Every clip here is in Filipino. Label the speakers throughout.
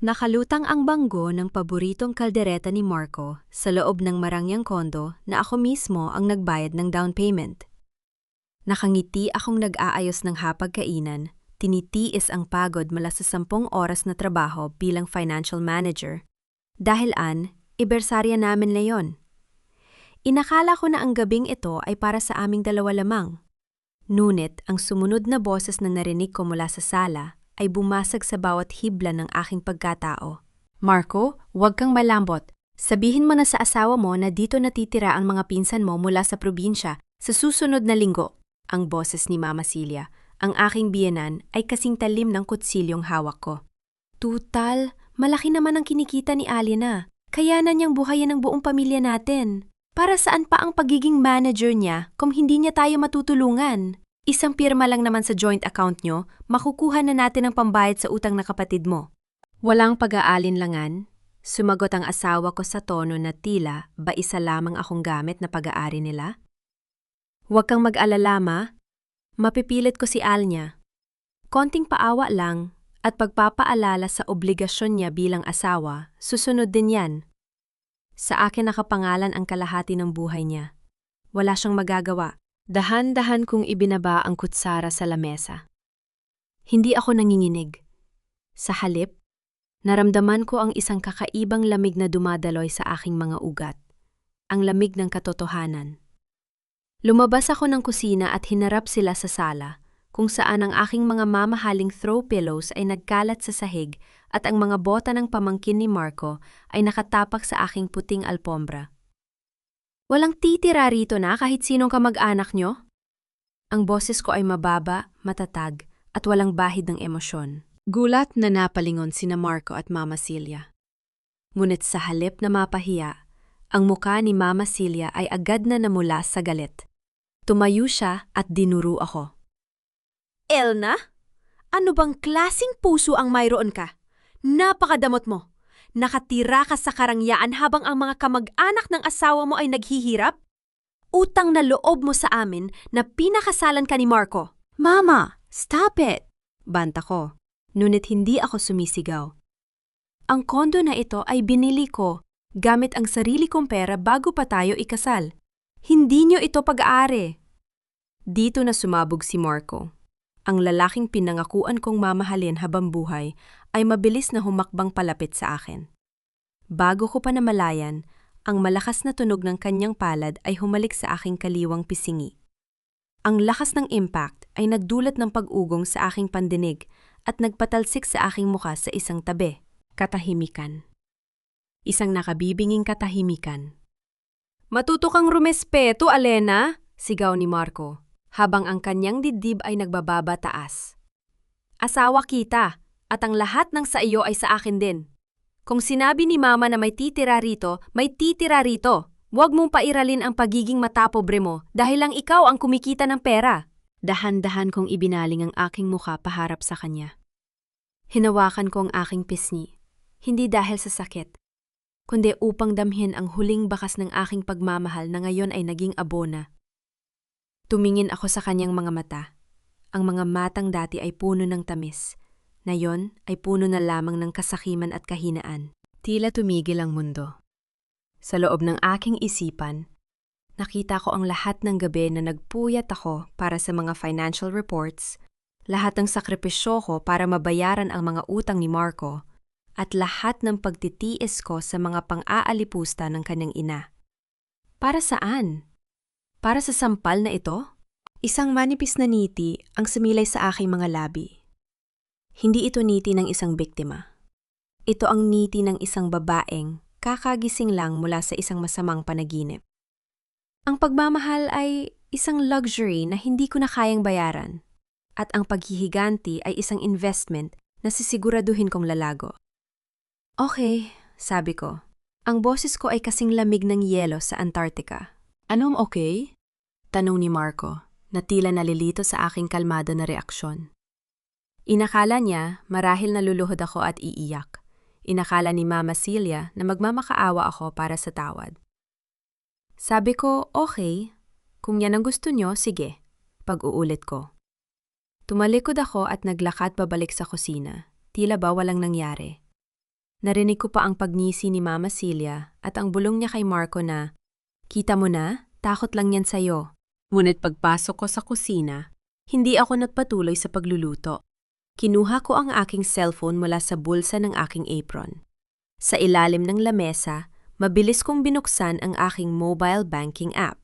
Speaker 1: Nakalutang ang banggo ng paboritong kaldereta ni Marco sa loob ng marangyang kondo na ako mismo ang nagbayad ng down payment. Nakangiti akong nag-aayos ng hapagkainan, tinitiis ang pagod mula sa 10 oras na trabaho bilang financial manager. Dahil ibersarya namin leyon. Inakala ko na ang gabing ito ay para sa aming dalawa lamang. Ngunit ang sumunod na boses na narinig ko mula sa sala ay bumasag sa bawat hibla ng aking pagkatao. Marco, huwag kang malambot. Sabihin mo na sa asawa mo na dito natitira ang mga pinsan mo mula sa probinsya sa susunod na linggo. Ang boses ni Mama Celia, ang aking biyenan, ay kasing talim ng kutsilyong hawak ko. Tutal, malaki naman ang kinikita ni Alina. Kaya na niyang buhayin ang buong pamilya natin. Para saan pa ang pagiging manager niya kung hindi niya tayo matutulungan? Isang pirma lang naman sa joint account nyo, makukuha na natin ang pambayad sa utang na kapatid mo. Walang pag-aalinlangan, sumagot ang asawa ko sa tono na tila ba isa lamang akong gamit na pag-aari nila. Huwag kang mag-alala, Ma. Mapipilit ko si Alnya. Konting paawa lang at pagpapaalala sa obligasyon niya bilang asawa, susunod din yan. Sa akin nakapangalan ang kalahati ng buhay niya. Wala siyang magagawa. Dahan-dahan kong ibinaba ang kutsara sa lamesa. Hindi ako nanginginig. Sa halip, naramdaman ko ang isang kakaibang lamig na dumadaloy sa aking mga ugat. Ang lamig ng katotohanan. Lumabas ako ng kusina at hinarap sila sa sala, kung saan ang aking mga mamahaling throw pillows ay nagkalat sa sahig at ang mga bota ng pamangkin ni Marco ay nakatapak sa aking puting alpombra. Walang titira rito na kahit sinong kamag-anak nyo? Ang boses ko ay mababa, matatag, at walang bahid ng emosyon. Gulat na napalingon sina Marco at Mama Celia. Ngunit sa halip na mapahiya, ang muka ni Mama Celia ay agad na namula sa galit. Tumayo siya at dinuru ako. Elna? Ano bang klasing puso ang mayroon ka? Napakadamot mo! Nakatira ka sa karangyaan habang ang mga kamag-anak ng asawa mo ay naghihirap? Utang na loob mo sa amin na pinakasalan ka ni Marco. Mama, stop it! Banta ko, ngunit hindi ako sumisigaw. Ang kondo na ito ay binili ko gamit ang sarili kong pera bago pa tayo ikasal. Hindi niyo ito pag-aari. Dito na sumabog si Marco. Ang lalaking pinangakuan kong mamahalin habang buhay ay mabilis na humakbang palapit sa akin. Bago ko pa namalayan, ang malakas na tunog ng kanyang palad ay humalik sa aking kaliwang pisingi. Ang lakas ng impact ay nagdulot ng pag-ugong sa aking pandinig at nagpatalsik sa aking muka sa isang tabi. Katahimikan. Isang nakabibinging katahimikan. Matuto kang rumespeto, Alena! Sigaw ni Marco, habang ang kanyang dibdib ay nagbababa taas. Asawa kita, at ang lahat ng sa iyo ay sa akin din. Kung sinabi ni Mama na may titira rito, may titira rito. Huwag mong pairalin ang pagiging matapobre mo dahil lang ikaw ang kumikita ng pera. Dahan-dahan kong ibinaling ang aking mukha paharap sa kanya. Hinawakan ko ang aking pisngi, hindi dahil sa sakit, kundi upang damhin ang huling bakas ng aking pagmamahal na ngayon ay naging abo na. Tumingin ako sa kanyang mga mata. Ang mga matang dati ay puno ng tamis. Ngayon ay puno na lamang ng kasakiman at kahinaan. Tila tumigil ang mundo. Sa loob ng aking isipan, nakita ko ang lahat ng gabi na nagpuyat ako para sa mga financial reports, lahat ng sakripisyo ko para mabayaran ang mga utang ni Marco, at lahat ng pagtitiis ko sa mga pang-aalipusta ng kanyang ina. Para saan? Para sa sampal na ito? Isang manipis na niti ang sumilay sa aking mga labi. Hindi ito niti ng isang biktima. Ito ang niti ng isang babaeng kakagising lang mula sa isang masamang panaginip. Ang pagmamahal ay isang luxury na hindi ko na kayang bayaran, at ang paghihiganti ay isang investment na sisiguraduhin kong lalago. Okay, sabi ko. Ang boses ko ay kasing lamig ng yelo sa Antarctica. Anong okay? Tanong ni Marco, na tila nalilito sa aking kalmado na reaksyon. Inakala niya marahil naluluhod ako at iiyak. Inakala ni Mama Celia na magmamakaawa ako para sa tawad. Sabi ko, okay. Kung yan ang gusto niyo, sige. Pag-uulit ko. Tumalikod ako at naglakad pabalik sa kusina. Tila ba walang nangyari. Narinig ko pa ang pagngisi ni Mama Celia at ang bulong niya kay Marco na, "Kita mo na, takot lang yan sa'yo." Ngunit pagpasok ko sa kusina, hindi ako nagpatuloy sa pagluluto. Kinuha ko ang aking cellphone mula sa bulsa ng aking apron. Sa ilalim ng lamesa, mabilis kong binuksan ang aking mobile banking app.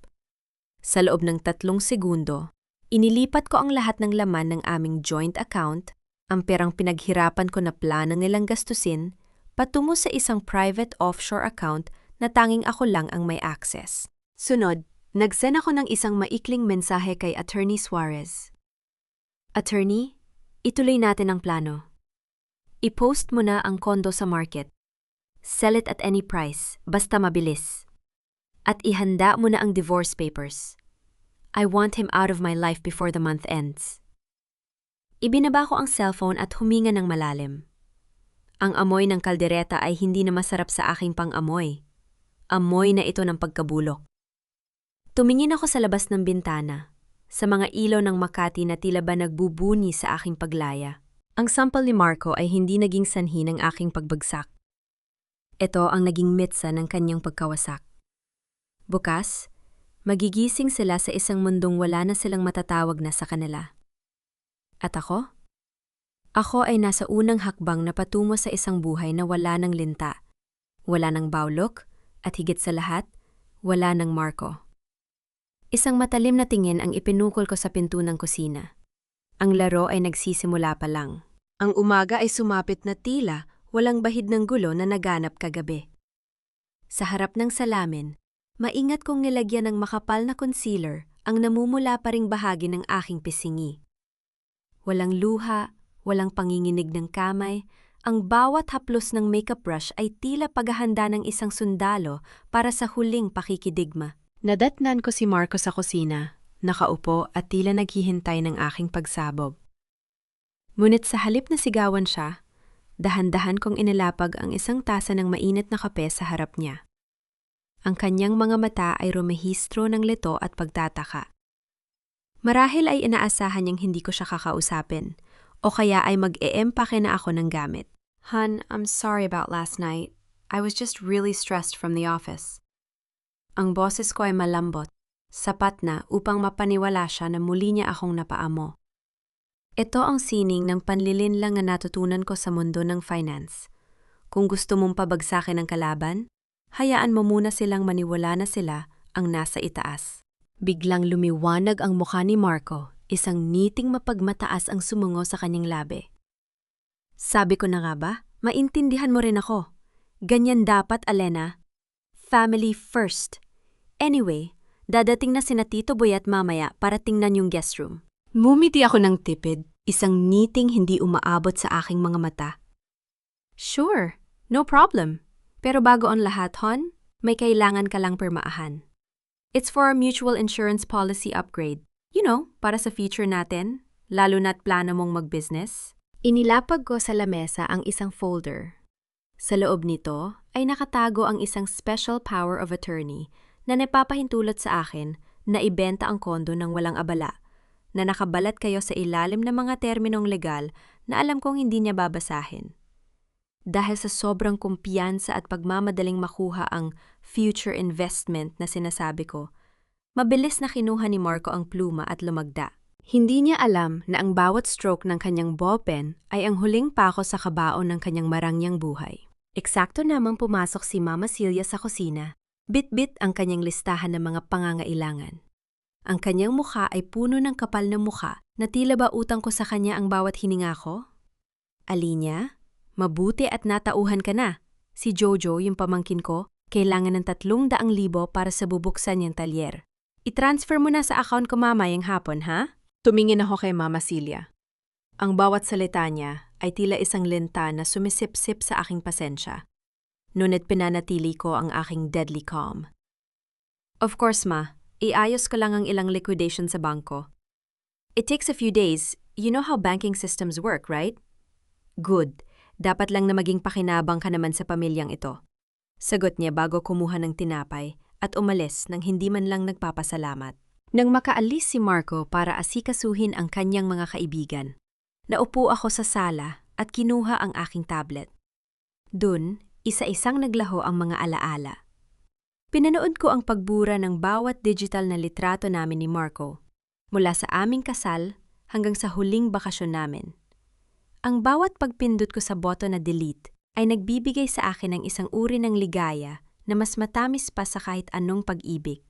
Speaker 1: Sa loob ng 3 segundo, inilipat ko ang lahat ng laman ng aming joint account, ang perang pinaghirapan ko na plano nilang gastusin, patungo sa isang private offshore account na tanging ako lang ang may access. Sunod, nag-send ako ng isang maikling mensahe kay Attorney Suarez. "Attorney, ituloy natin ang plano. I-post mo na ang kondo sa market. Sell it at any price, basta mabilis. At ihanda mo na ang divorce papers. I want him out of my life before the month ends." Ibinaba ko ang cellphone at huminga ng malalim. Ang amoy ng kaldereta ay hindi na masarap sa aking pang-amoy. Amoy na ito ng pagkabulok. Tumingin ako sa labas ng bintana, sa mga ilaw ng Makati na tila ba nagbubuni sa aking paglaya. Ang sampal ni Marco ay hindi naging sanhi ng aking pagbagsak. Ito ang naging mitsa ng kanyang pagkawasak. Bukas, magigising sila sa isang mundong wala na silang matatawag na sa kanila. At ako? Ako ay nasa unang hakbang na patungo sa isang buhay na wala ng linta, wala ng bawlok, at higit sa lahat, wala ng Marco. Isang matalim na tingin ang ipinukol ko sa pinto ng kusina. Ang laro ay nagsisimula pa lang. Ang umaga ay sumapit na tila walang bahid ng gulo na naganap kagabi. Sa harap ng salamin, maingat kong nilagyan ng makapal na concealer ang namumula pa ring bahagi ng aking pisingi. Walang luha, walang panginginig ng kamay, ang bawat haplos ng makeup brush ay tila paghahanda ng isang sundalo para sa huling pakikidigma. Nadatnan ko si Marco sa kusina, nakaupo at tila naghihintay ng aking pagsabog. Ngunit sa halip na sigawan siya, dahan-dahan kong inilapag ang isang tasa ng mainit na kape sa harap niya. Ang kanyang mga mata ay rumehistro ng lito at pagtataka. Marahil ay inaasahan niyang hindi ko siya kakausapin, o kaya ay mag-eempake na ako ng gamit. "Hun, I'm sorry about last night. I was just really stressed from the office." Ang boses ko ay malambot, sapat na upang mapaniwala siya na muli niya akong napaamo. Ito ang sining ng panlilinlang na natutunan ko sa mundo ng finance. Kung gusto mong pabagsakin ang kalaban, hayaan mo muna silang maniwala na sila ang nasa itaas. Biglang lumiwanag ang mukha ni Marco, isang ngiting mapagmataas ang sumungo sa kanyang labi. "Sabi ko na nga ba, maintindihan mo rin ako. Ganyan dapat, Alena. Family first. Anyway, dadating na sina Tito Boy at mamaya para tingnan yung guest room." Ngumiti ako ng tipid, isang ngiting hindi umaabot sa aking mga mata. "Sure, no problem. Pero bago ang lahat, hon, may kailangan ka lang pirmaahan. It's for our mutual insurance policy upgrade. You know, para sa future natin, lalo na't plano mong mag-business." Inilapag ko sa lamesa ang isang folder. Sa loob nito ay nakatago ang isang special power of attorney na napapahintulot sa akin na ibenta ang kondo ng walang abala, na nakabalat kayo sa ilalim ng mga terminong legal na alam kong hindi niya babasahin. Dahil sa sobrang kumpiyansa at pagmamadaling makuha ang future investment na sinasabi ko, mabilis na kinuha ni Marco ang pluma at lumagda. Hindi niya alam na ang bawat stroke ng kanyang ballpen ay ang huling pako sa kabaon ng kanyang marangyang buhay. Eksakto namang pumasok si Mama Celia sa kusina, bit-bit ang kanyang listahan ng mga pangangailangan. Ang kanyang mukha ay puno ng kapal na mukha na tila ba utang ko sa kanya ang bawat hininga ko. "Alinya, mabuti at natauhan ka na. Si Jojo, yung pamangkin ko, kailangan ng 300,000 para sa bubuksan niyang talyer. I-transfer mo na sa account ko mamayang hapon, ha?" Tumingin ako kay Mama Celia. Ang bawat salita niya ay tila isang linta na sumisip-sip sa aking pasensya. Ngunit pinanatili ko ang aking deadly calm. "Of course, Ma. Iayos ko lang ang ilang liquidation sa bangko. It takes a few days. You know how banking systems work, right?" "Good. Dapat lang na maging pakinabang ka naman sa pamilyang ito." Sagot niya bago kumuha ng tinapay at umalis nang hindi man lang nagpapasalamat. Nang makaalis si Marco para asikasuhin ang kanyang mga kaibigan, naupo ako sa sala at kinuha ang aking tablet. Dun, isa-isang naglaho ang mga alaala. Pinanood ko ang pagbura ng bawat digital na litrato namin ni Marco, mula sa aming kasal hanggang sa huling bakasyon namin. Ang bawat pagpindot ko sa boto na delete ay nagbibigay sa akin ng isang uri ng ligaya na mas matamis pa sa kahit anong pag-ibig.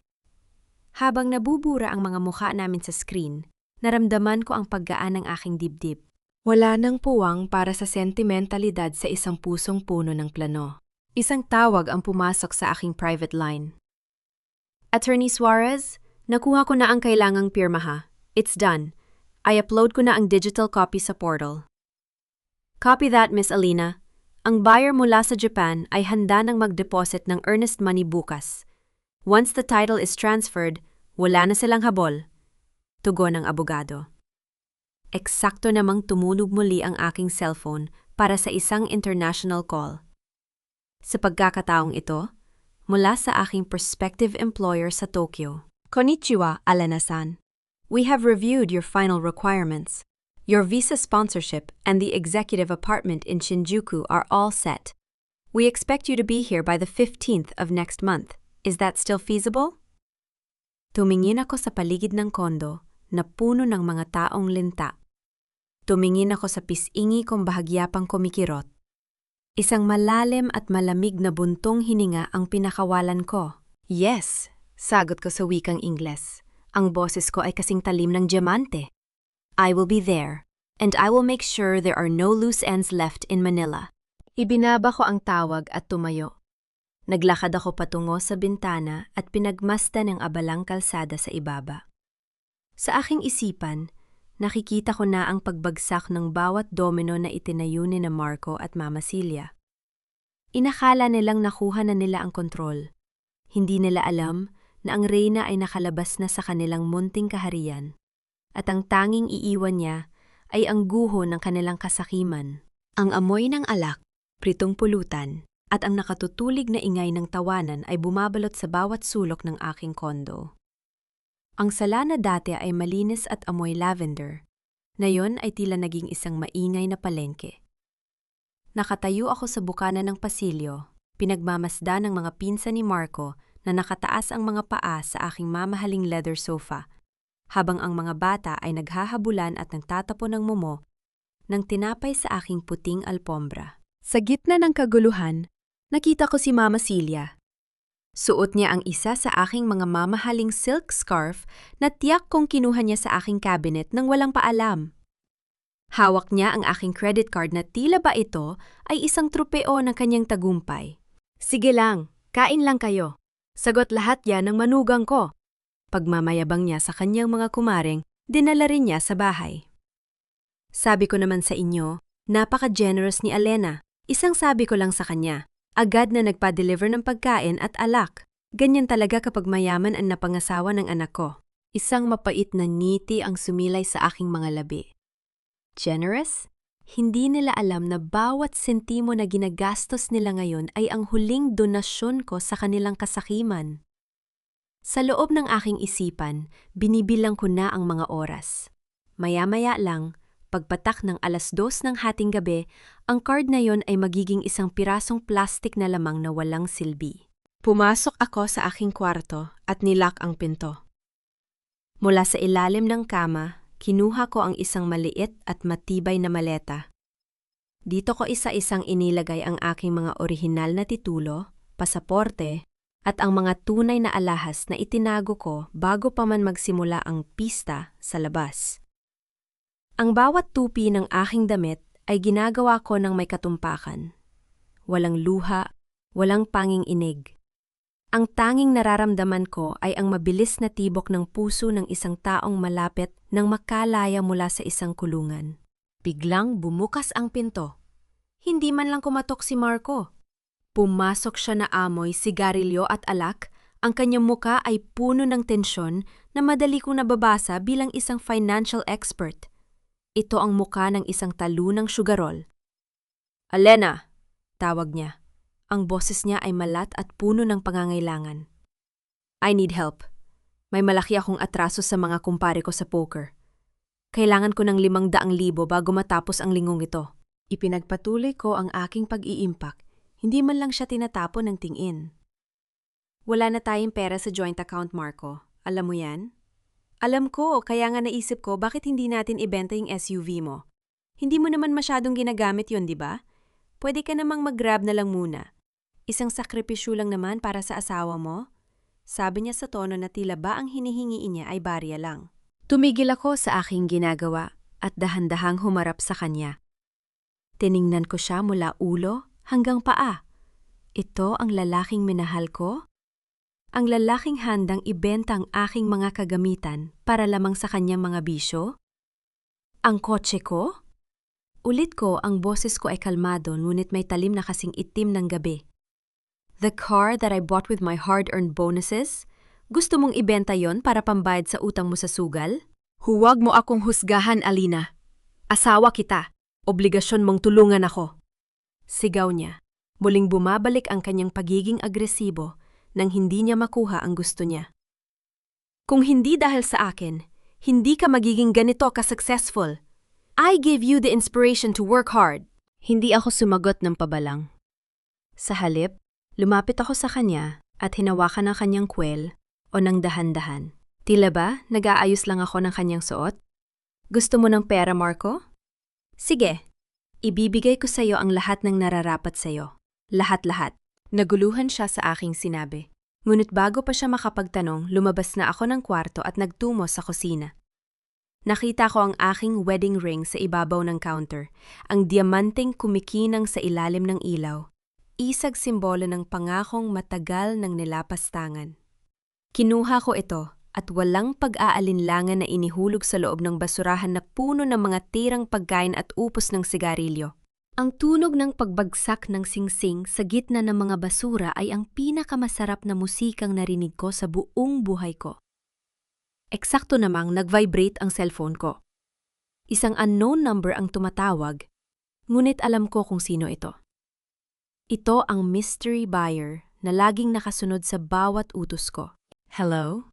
Speaker 1: Habang nabubura ang mga mukha namin sa screen, naramdaman ko ang paggaan ng aking dibdib. Wala nang puwang para sa sentimentalidad sa isang pusong puno ng plano. Isang tawag ang pumasok sa aking private line. Attorney Suarez, nakuha ko na ang kailangang pirmaha. It's done. I upload ko na ang digital copy sa portal. Copy that, Miss Alina. Ang buyer mula sa Japan ay handa nang mag-deposit ng earnest money bukas. Once the title is transferred, wala na silang habol. Tugon ng abogado. Eksakto namang tumunog muli ang aking cellphone para sa isang international call. Sa pagkakataong ito, mula sa aking prospective employer sa Tokyo. Konnichiwa, Alana-san. We have reviewed your final requirements. Your visa sponsorship and the executive apartment in Shinjuku are all set. We expect you to be here by the 15th of next month. Is that still feasible? Tumingin ako sa paligid ng kondo na puno ng mga taong linta. Tumingin ako sa pisingi kong bahagyapang kumikirot. Isang malalim at malamig na buntong hininga ang pinakawalan ko. Yes, sagot ko sa wikang Ingles. Ang boses ko ay kasing talim ng diamante. I will be there, and I will make sure there are no loose ends left in Manila. Ibinaba ko ang tawag at tumayo. Naglakad ako patungo sa bintana at pinagmasdan ang abalang kalsada sa ibaba. Sa aking isipan, nakikita ko na ang pagbagsak ng bawat domino na itinayo ni na Marco at Mama Celia. Inakala nilang nakuha na nila ang kontrol. Hindi nila alam na ang reyna ay nakalabas na sa kanilang munting kaharian, at ang tanging iiwan niya ay ang guho ng kanilang kasakiman, ang amoy ng alak, pritong pulutan, at ang nakatutulig na ingay ng tawanan ay bumabalot sa bawat sulok ng aking kondo. Ang sala na dati ay malinis at amoy lavender, ngayon ay tila naging isang maingay na palengke. Nakatayo ako sa bukana ng pasilyo, pinagmamasdan ng mga pinsan ni Marco na nakataas ang mga paa sa aking mamahaling leather sofa, habang ang mga bata ay naghahabulan at nagtatapon ng mumo ng tinapay sa aking puting alpombra. Sa gitna ng kaguluhan, nakita ko si Mama Celia. Suot niya ang isa sa aking mga mamahaling silk scarf na tiyak kong kinuha niya sa aking cabinet nang walang paalam. Hawak niya ang aking credit card na tila ba ito ay isang trupeo ng kanyang tagumpay. Sige lang, kain lang kayo. Sagot lahat yan ng manugang ko. Pagmamayabang niya sa kanyang mga kumaring, dinala rin niya sa bahay. Sabi ko naman sa inyo, napaka-generous ni Alena. Isang sabi ko lang sa kanya, agad na nagpa-deliver ng pagkain at alak. Ganyan talaga kapag mayaman ang napangasawa ng anak ko. Isang mapait na ngiti ang sumilay sa aking mga labi. Generous? Hindi nila alam na bawat sentimo na ginagastos nila ngayon ay ang huling donasyon ko sa kanilang kasakiman. Sa loob ng aking isipan, binibilang ko na ang mga oras. Maya-maya lang, pagpatak ng 2:00 ng hating gabi, ang card na yon ay magiging isang pirasong plastik na lamang na walang silbi. Pumasok ako sa aking kwarto at nilock ang pinto. Mula sa ilalim ng kama, kinuha ko ang isang maliit at matibay na maleta. Dito ko isa-isang inilagay ang aking mga orihinal na titulo, pasaporte, at ang mga tunay na alahas na itinago ko bago pa man magsimula ang pista sa labas. Ang bawat tupi ng aking damit ay ginagawa ko ng may katumpakan. Walang luha, walang panging inig. Ang tanging nararamdaman ko ay ang mabilis na tibok ng puso ng isang taong malapit nang makalaya mula sa isang kulungan. Biglang bumukas ang pinto. Hindi man lang kumatok si Marco. Pumasok siya na amoy sigarilyo at alak. Ang kanyang muka ay puno ng tensyon na madali kong nababasa bilang isang financial expert. Ito ang muka ng isang talunang sugarol. "Alena," tawag niya. Ang boses niya ay malat at puno ng pangangailangan. "I need help. May malaki akong atraso sa mga kumpare ko sa poker. Kailangan ko ng 500,000 bago matapos ang linggong ito." Ipinagpatuloy ko ang aking pag-iimpak, Hindi man lang siya tinatapon ng tingin. Wala na tayong pera sa joint account, Marco. Alam mo yan? Alam ko, kaya nga naisip ko bakit hindi natin ibenta yung SUV mo. Hindi mo naman masyadong ginagamit yun, di ba? Pwede ka namang mag-grab na lang muna. Isang sakripisyo lang naman para sa asawa mo. Sabi niya sa tono na tila ba ang hinihingi niya ay barya lang. Tumigil ako sa aking ginagawa at dahan-dahang humarap sa kanya. Tiningnan ko siya mula ulo hanggang paa. Ito ang lalaking minahal ko? Ang lalaking handang ibenta ang aking mga kagamitan para lamang sa kanyang mga bisyo? Ang kotse ko? Ulit ko, ang boses ko ay kalmado ngunit may talim na kasing itim ng gabi. The car that I bought with my hard-earned bonuses? Gusto mong ibenta yon para pambayad sa utang mo sa sugal? Huwag mo akong husgahan, Alina. Asawa kita. Obligasyon mong tulungan ako. Sigaw niya. Muling bumabalik ang kanyang pagiging agresibo nang hindi niya makuha ang gusto niya. Kung hindi dahil sa akin, hindi ka magiging ganito ka-successful. I gave you the inspiration to work hard. Hindi ako sumagot ng pabalang. Sa halip, lumapit ako sa kanya at hinawakan ang kanyang kwel o ng dahan-dahan. Tila ba nag-aayos lang ako ng kanyang suot? Gusto mo ng pera, Marco? Sige, ibibigay ko sa iyo ang lahat ng nararapat sa iyo. Lahat-lahat. Naguluhan siya sa aking sinabi. Ngunit bago pa siya makapagtanong, lumabas na ako ng kwarto at nagtungo sa kusina. Nakita ko ang aking wedding ring sa ibabaw ng counter, ang diamanteng kumikinang sa ilalim ng ilaw. Isag simbolo ng pangakong matagal ng nilapastangan. Kinuha ko ito at walang pag-aalinlangan na inihulog sa loob ng basurahan na puno ng mga tirang pagkain at upos ng sigarilyo. Ang tunog ng pagbagsak ng singsing sa gitna ng mga basura ay ang pinakamasarap na musikang narinig ko sa buong buhay ko. Eksakto namang nag-vibrate ang cellphone ko. Isang unknown number ang tumatawag, ngunit alam ko kung sino ito. Ito ang mystery buyer na laging nakasunod sa bawat utos ko. Hello?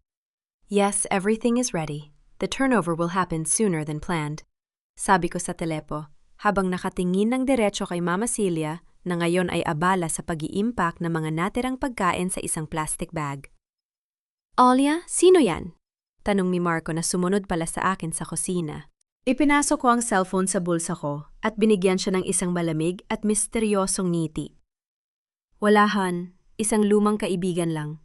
Speaker 1: Yes, everything is ready. The turnover will happen sooner than planned. Sabi ko sa telepo, habang nakatingin ng diretso kay Mama Celia na ngayon ay abala sa pag-i-impact ng mga natirang pagkain sa isang plastic bag. Alia, sino yan? Tanong ni Marco na sumunod pala sa akin sa kusina. Ipinasok ko ang cellphone sa bulsa ko at binigyan siya ng isang malamig at misteryosong ngiti. Walahan, isang lumang kaibigan lang.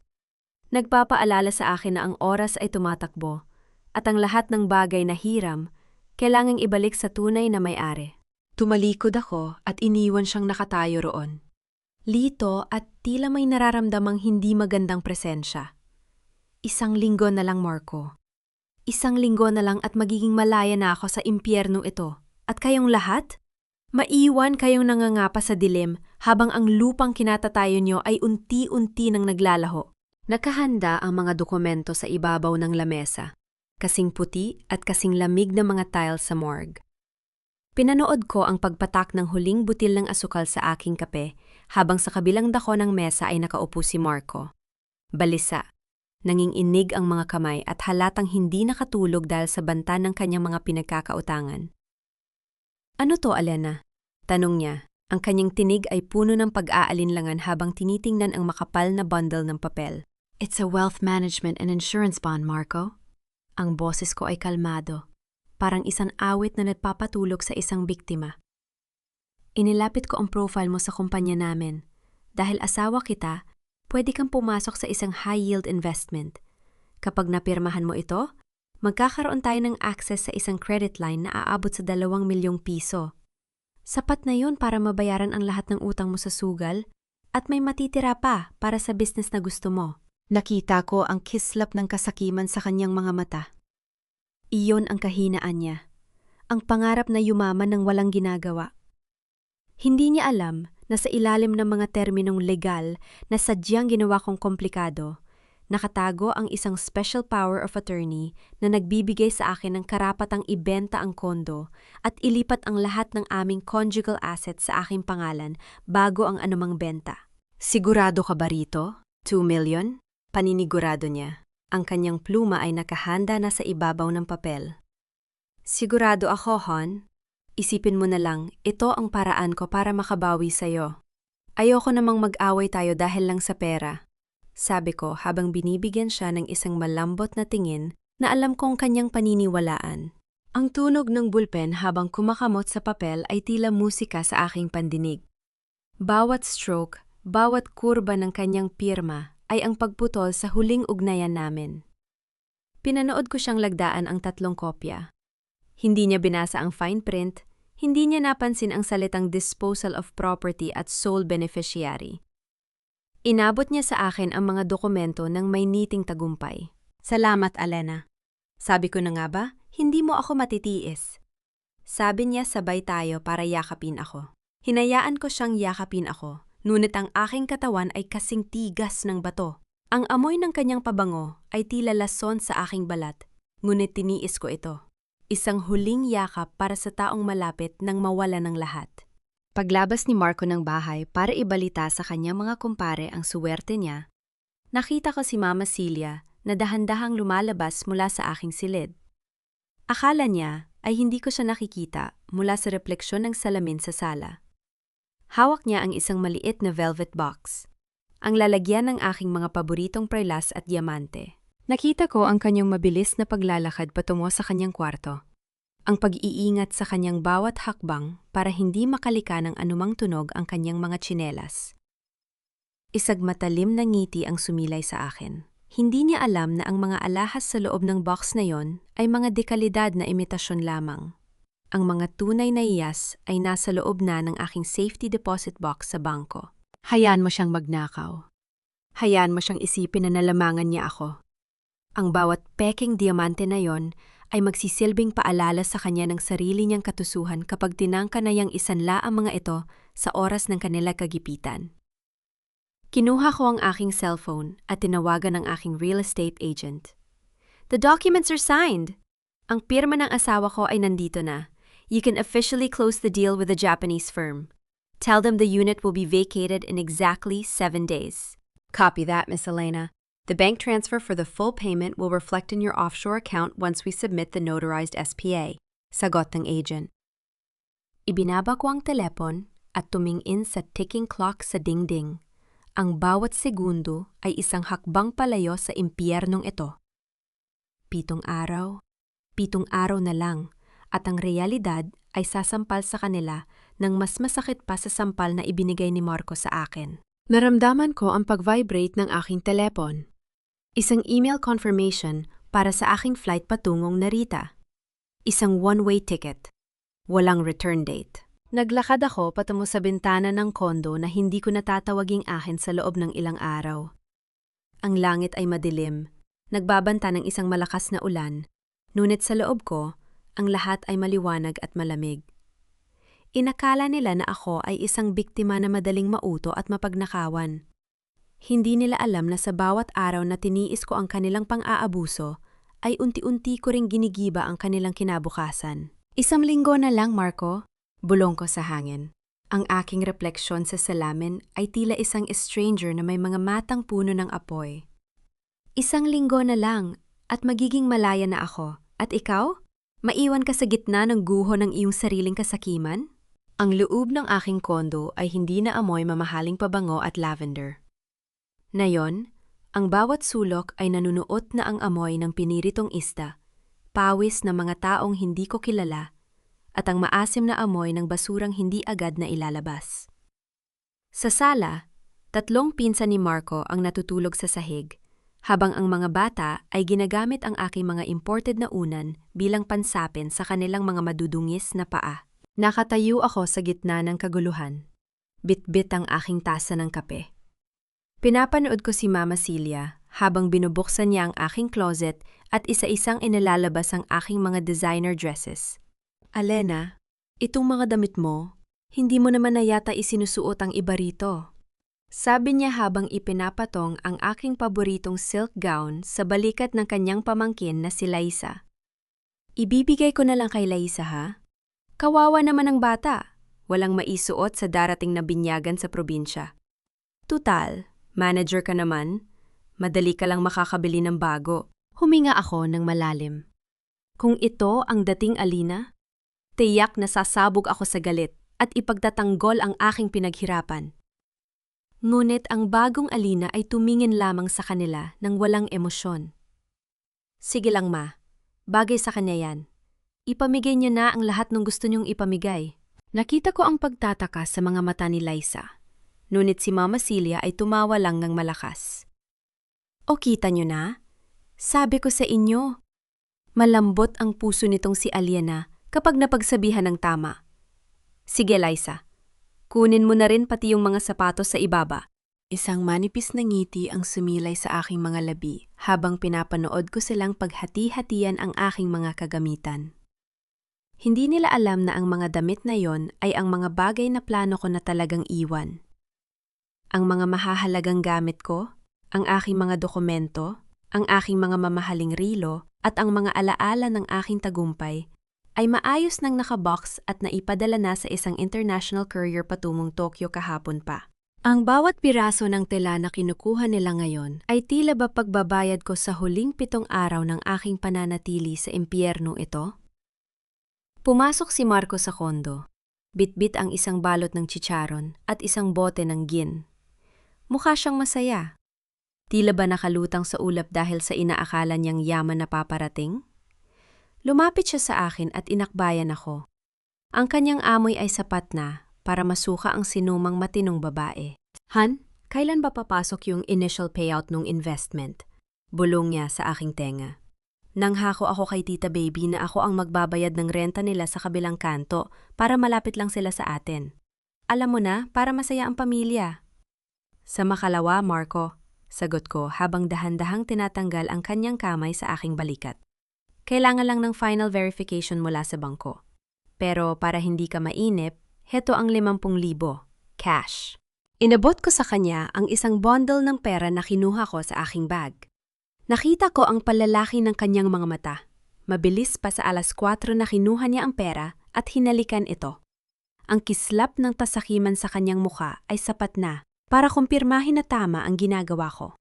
Speaker 1: Nagpapaalala sa akin na ang oras ay tumatakbo at ang lahat ng bagay na hiram kailangang ibalik sa tunay na may-ari. Tumalikod ako at iniwan siyang nakatayo roon. Lito at tila may nararamdamang hindi magandang presensya. Isang linggo na lang, Marco. Isang linggo na lang at magiging malaya na ako sa impyerno ito. At kayong lahat? Maiwan kayong nangangapa sa dilim habang ang lupang kinatatayo nyo ay unti-unti nang naglalaho. Nakahanda ang mga dokumento sa ibabaw ng lamesa. Kasing puti at kasing lamig na mga tiles sa morgue. Pinanood ko ang pagpatak ng huling butil ng asukal sa aking kape habang sa kabilang dako ng mesa ay nakaupo si Marco. Balisa. Nanginginig ang mga kamay at halatang hindi nakatulog dahil sa banta ng kanyang mga pinagkakautangan. Ano to, Elena? Tanong niya. Ang kanyang tinig ay puno ng pag-aalinlangan habang tinitingnan ang makapal na bundle ng papel. It's a wealth management and insurance bond, Marco. Ang boses ko ay kalmado, parang isang awit na nagpapatulog sa isang biktima. Inilapit ko ang profile mo sa kumpanya namin. Dahil asawa kita, pwede kang pumasok sa isang high-yield investment. Kapag napirmahan mo ito, magkakaroon tayo ng access sa isang credit line na aabot sa 2 milyong piso. Sapat na yun para mabayaran ang lahat ng utang mo sa sugal at may matitira pa para sa business na gusto mo. Nakita ko ang kislap ng kasakiman sa kanyang mga mata. Iyon ang kahinaan niya. Ang pangarap na yumaman ng walang ginagawa. Hindi niya alam na sa ilalim ng mga terminong legal na sadyang ginawa kong komplikado, nakatago ang isang special power of attorney na nagbibigay sa akin ng karapatang ibenta ang kondo at ilipat ang lahat ng aming conjugal assets sa aking pangalan bago ang anumang benta. Sigurado ka ba rito? 2 million? Paninigurado niya. Ang kanyang pluma ay nakahanda na sa ibabaw ng papel. Sigurado ako, Hon. Isipin mo na lang, ito ang paraan ko para makabawi sa'yo. Ayoko namang mag-away tayo dahil lang sa pera. Sabi ko habang binibigyan siya ng isang malambot na tingin na alam kong kanyang paniniwalaan. Ang tunog ng bulpen habang kumakamot sa papel ay tila musika sa aking pandinig. Bawat stroke, bawat kurba ng kanyang pirma ay ang pagputol sa huling ugnayan namin. Pinanood ko siyang lagdaan ang 3 kopya. Hindi niya binasa ang fine print, hindi niya napansin ang salitang disposal of property at sole beneficiary. Inabot niya sa akin ang mga dokumento ng may niting tagumpay. Salamat, Alena. Sabi ko na nga ba, hindi mo ako matitiis. Sabi niya sabay tayo para yakapin ako. Hinayaan ko siyang yakapin ako, ngunit ang aking katawan ay kasing tigas ng bato. Ang amoy ng kanyang pabango ay tila lason sa aking balat, ngunit tiniis ko ito. Isang huling yakap para sa taong malapit nang mawala ng lahat. Paglabas ni Marco ng bahay para ibalita sa kanyang mga kumpare ang suwerte niya, nakita ko si Mama Celia na dahan-dahang lumalabas mula sa aking silid. Akala niya ay hindi ko siya nakikita mula sa refleksyon ng salamin sa sala. Hawak niya ang isang maliit na velvet box, ang lalagyan ng aking mga paboritong perlas at diamante. Nakita ko ang kanyang mabilis na paglalakad patungo sa kanyang kwarto. Ang pag-iingat sa kanyang bawat hakbang para hindi makalika ng anumang tunog ang kanyang mga tsinelas. Isang matalim na ngiti ang sumilay sa akin. Hindi niya alam na ang mga alahas sa loob ng box na yon ay mga dekalidad na imitasyon lamang. Ang mga tunay na iyas ay nasa loob na ng aking safety deposit box sa bangko. Hayaan mo siyang magnakaw. Hayaan mo siyang isipin na nalamangan niya ako. Ang bawat peking diamante na yon ay magsisilbing paalala sa kanya ng sarili niyang katusuhan kapag tinangka na niyang isanla ang mga ito sa oras ng kanila kagipitan. Kinuha ko ang aking cellphone at tinawagan ang aking real estate agent. The documents are signed! Ang pirma ng asawa ko ay nandito na. You can officially close the deal with the Japanese firm. Tell them the unit will be vacated in exactly 7 days. Copy that, Miss Elena. The bank transfer for the full payment will reflect in your offshore account once we submit the notarized SPA, sagot ng agent. Ibinaba ko ang telepon at tumingin sa ticking clock sa dingding. Ang bawat segundo ay isang hakbang palayo sa impyernong ito. 7 araw, 7 araw na lang, at ang realidad ay sasampal sa kanila ng mas masakit pa sa sampal na ibinigay ni Marco sa akin. Naramdaman ko ang pag-vibrate ng aking telepon. Isang email confirmation para sa aking flight patungong Narita. Isang one-way ticket. Walang return date. Naglakad ako patungo sa bintana ng kondo na hindi ko natatawaging akin sa loob ng ilang araw. Ang langit ay madilim, nagbabanta ng isang malakas na ulan, ngunit sa loob ko, ang lahat ay maliwanag at malamig. Inakala nila na ako ay isang biktima na madaling mauto at mapagnakawan. Hindi nila alam na sa bawat araw na tiniis ko ang kanilang pang-aabuso, ay unti-unti ko ring ginigiba ang kanilang kinabukasan. 1 linggo na lang, Marco. Bulong ko sa hangin. Ang aking refleksyon sa salamin ay tila isang stranger na may mga matang puno ng apoy. 1 linggo na lang at magiging malaya na ako. At ikaw? Maiwan ka sa gitna ng guho ng iyong sariling kasakiman? Ang loob ng aking kondo ay hindi na amoy mamahaling pabango at lavender. Ngayon, ang bawat sulok ay nanunuot na ang amoy ng piniritong isda, pawis ng mga taong hindi ko kilala, at ang maasim na amoy ng basurang hindi agad na ilalabas. Sa sala, 3 pinsan ni Marco ang natutulog sa sahig, habang ang mga bata ay ginagamit ang aking mga imported na unan bilang pansapin sa kanilang mga madudungis na paa. Nakatayo ako sa gitna ng kaguluhan. Bit-bit ang aking tasa ng kape. Pinapanood ko si Mama Celia habang binubuksan niya ang aking closet at isa-isang inilalabas ang aking mga designer dresses. Alena, itong mga damit mo, hindi mo naman na yata isinusuot ang iba rito. Sabi niya habang ipinapatong ang aking paboritong silk gown sa balikat ng kanyang pamangkin na si Liza. Ibibigay ko na lang kay Liza, ha? Kawawa naman ang bata. Walang maisuot sa darating na binyagan sa probinsya. Tutal, manager ka naman. Madali ka lang makakabili ng bago. Huminga ako ng malalim. Kung ito ang dating Alina, tiyak na sasabog ako sa galit at ipagtatanggol ang aking pinaghirapan. Ngunit ang bagong Alina ay tumingin lamang sa kanila ng walang emosyon. Sige lang ma, bagay sa kanya yan. Ipamigay niyo na ang lahat ng gusto niyong ipamigay. Nakita ko ang pagtataka sa mga mata ni Liza. Ngunit si Mama Celia ay tumawa lang ng malakas. O kita niyo na? Sabi ko sa inyo, malambot ang puso nitong si Aliana kapag napagsabihan ng tama. Sige Liza, kunin mo na rin pati yung mga sapatos sa ibaba. Isang manipis na ngiti ang sumilay sa aking mga labi habang pinapanood ko silang paghati-hatian ang aking mga kagamitan. Hindi nila alam na ang mga damit na yon ay ang mga bagay na plano ko na talagang iwan. Ang mga mahahalagang gamit ko, ang aking mga dokumento, ang aking mga mamahaling rilo at ang mga alaala ng aking tagumpay ay maayos nang nakabox at naipadala na sa isang international courier patungong Tokyo kahapon pa. Ang bawat piraso ng tela na kinukuha nila ngayon ay tila ba pagbabayad ko sa huling 7 araw ng aking pananatili sa impyerno ito? Pumasok si Marco sa kondo. Bitbit ang isang balot ng chicharon at isang bote ng gin. Mukha siyang masaya. Tila ba nakalutang sa ulap dahil sa inaakala niyang yaman na paparating? Lumapit siya sa akin at inakbayan ako. Ang kanyang amoy ay sapat na para masuka ang sinumang matinong babae. Han, kailan ba papasok yung initial payout ng investment? Bulong niya sa aking tenga. Nanghako ako kay Tita Baby na ako ang magbabayad ng renta nila sa kabilang kanto para malapit lang sila sa atin. Alam mo na, para masaya ang pamilya. Sa makalawa, Marco, sagot ko habang dahan-dahang tinatanggal ang kanyang kamay sa aking balikat. Kailangan lang ng final verification mula sa bangko. Pero para hindi ka mainip, heto ang 50,000, cash. Inabot ko sa kanya ang isang bundle ng pera na kinuha ko sa aking bag. Nakita ko ang palalaki ng kanyang mga mata. Mabilis pa sa 4:00 na kinuha niya ang pera at hinalikan ito. Ang kislap ng tasakiman sa kanyang mukha ay sapat na para kumpirmahin na tama ang ginagawa ko.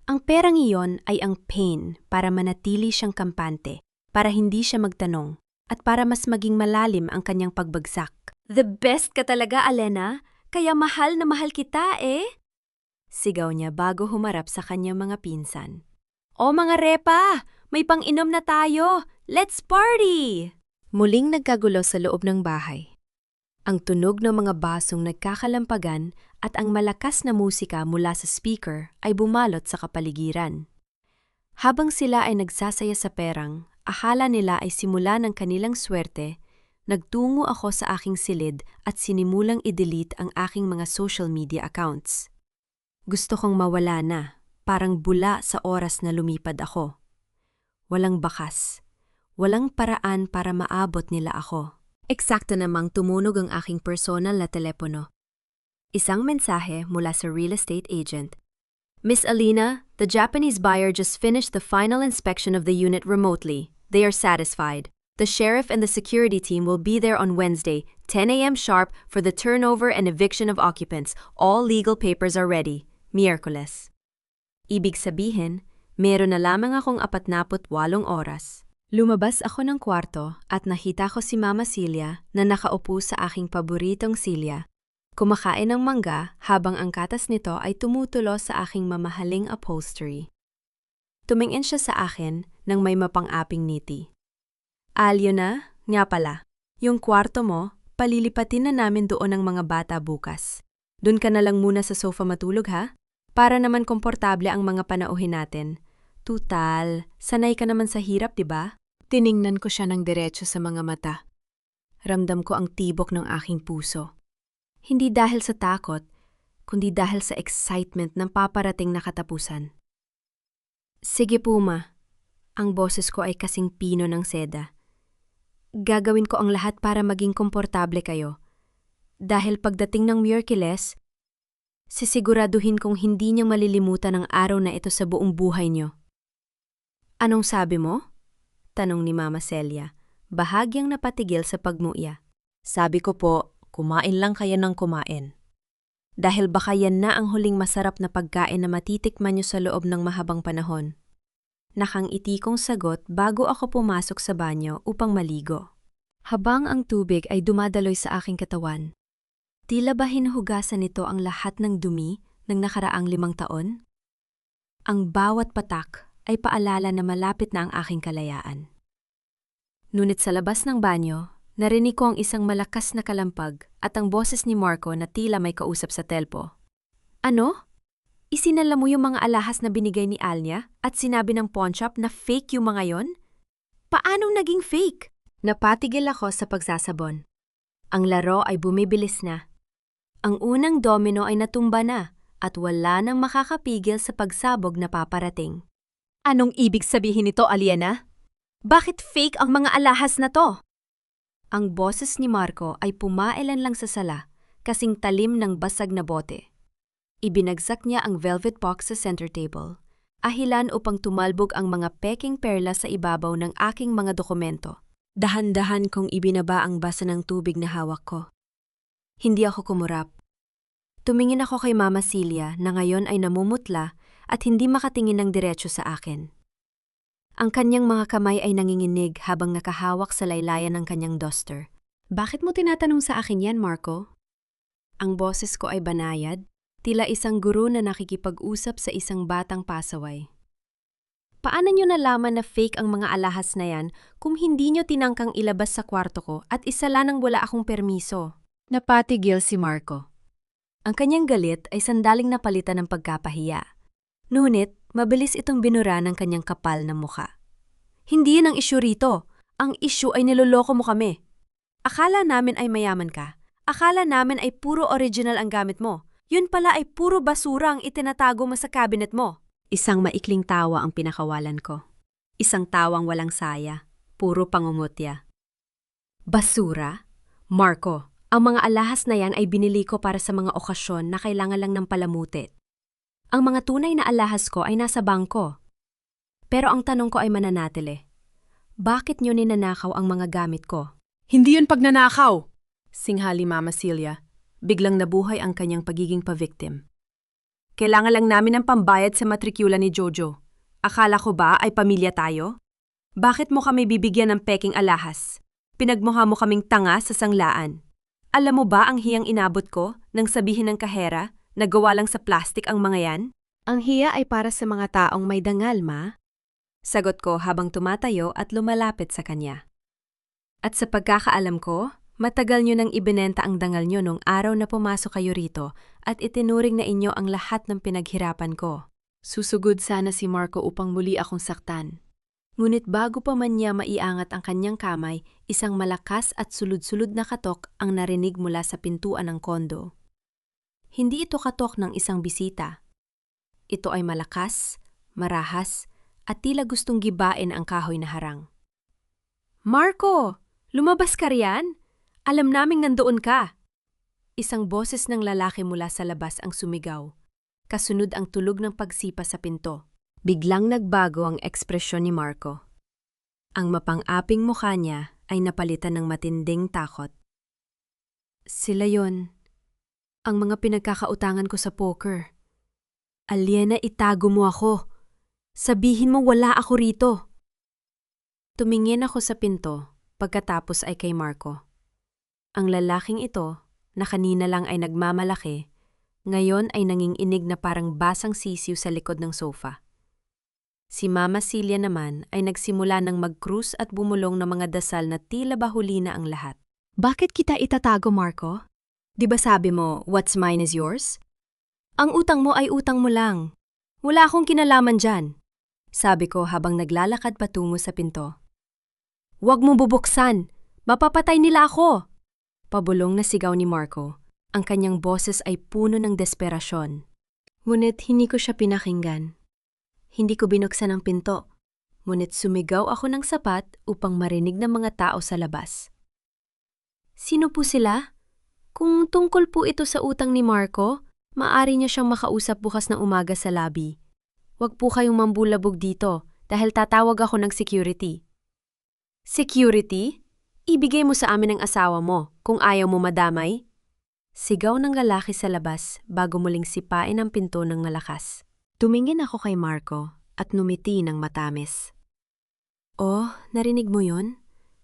Speaker 1: Ang perang iyon ay ang pain para manatili siyang kampante, para hindi siya magtanong, at para mas maging malalim ang kanyang pagbagsak. The best ka talaga, Alena. Kaya mahal na mahal kita eh. Sigaw niya bago humarap sa kanyang mga pinsan. O mga repa, may pang-inom na tayo. Let's party! Muling nagkagulo sa loob ng bahay. Ang tunog ng mga basong nagkakalampagan at ang malakas na musika mula sa speaker ay bumalot sa kapaligiran. Habang sila ay nagsasaya sa perang, akala nila ay simula ng kanilang swerte. Nagtungo ako sa aking silid at sinimulang i-delete ang aking mga social media accounts. Gusto kong mawala na, parang bula sa oras na lumipad ako. Walang bakas, walang paraan para maabot nila ako. Eksakto namang tumunog ang aking personal na telepono. Isang mensahe mula sa real estate agent. Miss Alina, the Japanese buyer just finished the final inspection of the unit remotely. They are satisfied. The sheriff and the security team will be there on Wednesday, 10 a.m. sharp for the turnover and eviction of occupants. All legal papers are ready. Miyerkules. Ibig sabihin, meron na lamang akong 48 oras. Lumabas ako ng kwarto at nakita ko si Mama Celia na nakaupo sa aking paboritong silya. Kumakain ng mangga habang ang katas nito ay tumutulo sa aking mamahaling upholstery. Tumingin siya sa akin nang may mapang-aping ngiti. Alyona, nga pala, yung kwarto mo, palilipatin na namin doon ang mga bata bukas. Doon ka na lang muna sa sofa matulog ha? Para naman komportable ang mga panauhin natin. Tutal, sanay ka naman sa hirap, diba? Tiningnan ko siya ng diretso sa mga mata. Ramdam ko ang tibok ng aking puso. Hindi dahil sa takot, kundi dahil sa excitement ng paparating na katapusan. Sige po ma, ang boses ko ay kasing pino ng seda. Gagawin ko ang lahat para maging komportable kayo. Dahil pagdating ng Miyerkules, sisiguraduhin kong hindi niyo malilimutan ang araw na ito sa buong buhay niyo. Anong sabi mo? Tanong ni Mama Celia, bahagyang napatigil sa pagmuya. Sabi ko po, kumain lang kayo ng kumain. Dahil baka yan na ang huling masarap na pagkain na matitikman niyo sa loob ng mahabang panahon. Nakangiti kong sagot bago ako pumasok sa banyo upang maligo. Habang ang tubig ay dumadaloy sa aking katawan, tila ba hinuhugasan nito ang lahat ng dumi ng nakaraang 5 taon? Ang bawat patak ay paalala na malapit na ang aking kalayaan. Ngunit sa labas ng banyo, narinig ko ang isang malakas na kalampag at ang boses ni Marco na tila may kausap sa telpo. Ano? Isinala mo yung mga alahas na binigay ni Alnya at sinabi ng pawnshop na fake yung mga yon? Paanong naging fake? Napatigil ako sa pagsasabon. Ang laro ay bumibilis na. Ang unang domino ay natumba na at wala nang makakapigil sa pagsabog na paparating. Anong ibig sabihin nito, Aliena? Bakit fake ang mga alahas na to? Ang boses ni Marco ay pumailan lang sa sala, kasing talim ng basag na bote. Ibinagsak niya ang velvet box sa center table, ahilan upang tumalbog ang mga peking perla sa ibabaw ng aking mga dokumento. Dahan-dahan kong ibinaba ang basa ng tubig na hawak ko. Hindi ako kumurap. Tumingin ako kay Mama Celia na ngayon ay namumutla at hindi makatingin ng diretso sa akin. Ang kanyang mga kamay ay nanginginig habang nakahawak sa laylayan ng kanyang duster. Bakit mo tinatanong sa akin yan, Marco? Ang boses ko ay banayad, tila isang guro na nakikipag-usap sa isang batang pasaway. Paano nyo nalaman na fake ang mga alahas na yan kung hindi nyo tinangkang ilabas sa kwarto ko at isala nang wala akong permiso? Napatigil si Marco. Ang kanyang galit ay sandaling napalitan ng pagkapahiya. Ngunit, mabilis itong binura ng kanyang kapal na mukha. Hindi yan ang isyu rito. Ang isyu ay niloloko mo kami. Akala namin ay mayaman ka. Akala namin ay puro original ang gamit mo. Yun pala ay puro basura ang itinatago mo sa cabinet mo. Isang maikling tawa ang pinakawalan ko. Isang tawang walang saya. Puro pangungutya. Basura? Marco, ang mga alahas na yan ay binili ko para sa mga okasyon na kailangan lang ng palamuti. Ang mga tunay na alahas ko ay nasa bangko. Pero ang tanong ko ay mananatili. Bakit nyo ninanakaw ang mga gamit ko?
Speaker 2: Hindi yun pagnanakaw! Singhali Mama Celia. Biglang nabuhay ang kanyang pagiging pa-victim. Kailangan lang namin ng pambayad sa matrikula ni Jojo. Akala ko ba ay pamilya tayo? Bakit mo kami bibigyan ng peking alahas? Pinagmukha mo kaming tanga sa sanglaan. Alam mo ba ang hiyang inabot ko nang sabihin ng kahera na gawa lang sa plastik ang mga yan?
Speaker 1: Ang hiya ay para sa mga taong may dangal, ma. Sagot ko habang tumatayo at lumalapit sa kanya. At sa pagkakaalam ko, matagal nyo nang ibinenta ang dangal nyo nung araw na pumasok kayo rito at itinuring na inyo ang lahat ng pinaghirapan ko. Susugod sana si Marco upang muli akong saktan. Ngunit bago pa man niya maiangat ang kanyang kamay, isang malakas at sulud-sulud na katok ang narinig mula sa pintuan ng kondo. Hindi ito katok ng isang bisita. Ito ay malakas, marahas, at tila gustong gibain ang kahoy na harang. Marco! Lumabas ka riyan? Alam naming nandoon ka! Isang boses ng lalaki mula sa labas ang sumigaw. Kasunod ang tulog ng pagsipa sa pinto. Biglang nagbago ang ekspresyon ni Marco. Ang mapang-aping mukha niya ay napalitan ng matinding takot. Sila yon. Ang mga pinagkakautangan ko sa poker. Aliena, itago mo ako. Sabihin mo wala ako rito. Tumingin ako sa pinto, pagkatapos ay kay Marco. Ang lalaking ito, na kanina lang ay nagmamalaki, ngayon ay nanginginig na parang basang sisiw sa likod ng sofa. Si Mama Celia naman ay nagsimula ng mag-cruise at bumulong ng mga dasal na tila bahuli na ang lahat. Bakit kita itatago, Marco? Di ba sabi mo, what's mine is yours? Ang utang mo ay utang mo lang. Wala akong kinalaman dyan. Sabi ko habang naglalakad patungo sa pinto. Huwag mo bubuksan! Mapapatay nila ako! Pabulong na sigaw ni Marco. Ang kanyang boses ay puno ng desperasyon. Ngunit hindi ko siya pinakinggan. Hindi ko binuksan ang pinto, ngunit sumigaw ako ng sapat upang marinig ng mga tao sa labas. Sino po sila? Kung tungkol po ito sa utang ni Marco, maaari niya siyang makausap bukas ng umaga sa lobby. Huwag po kayong mambulabog dito dahil tatawag ako ng security. Security? Ibigay mo sa amin ang asawa mo kung ayaw mo madamay? Sigaw ng lalaki sa labas bago muling sipain ang pinto ng malakas. Tumingin ako kay Marco at numiti ng matamis. Oh, narinig mo yon?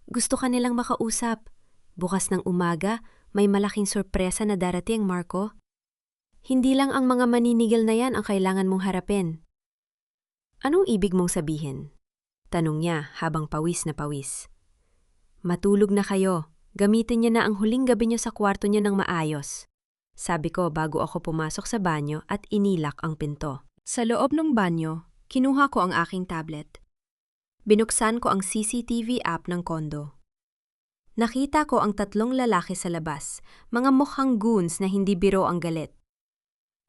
Speaker 1: Gusto ka nilang makausap. Bukas ng umaga, may malaking sorpresa na darating, Marco. Hindi lang ang mga maninigil na yan ang kailangan mong harapin. Anong ibig mong sabihin? Tanong niya habang pawis na pawis. Matulog na kayo. Gamitin niya na ang huling gabi niyo sa kwarto niya ng maayos. Sabi ko bago ako pumasok sa banyo at inilak ang pinto. Sa loob ng banyo, kinuha ko ang aking tablet. Binuksan ko ang CCTV app ng kondo. Nakita ko ang 3 lalaki sa labas, mga mukhang goons na hindi biro ang galit.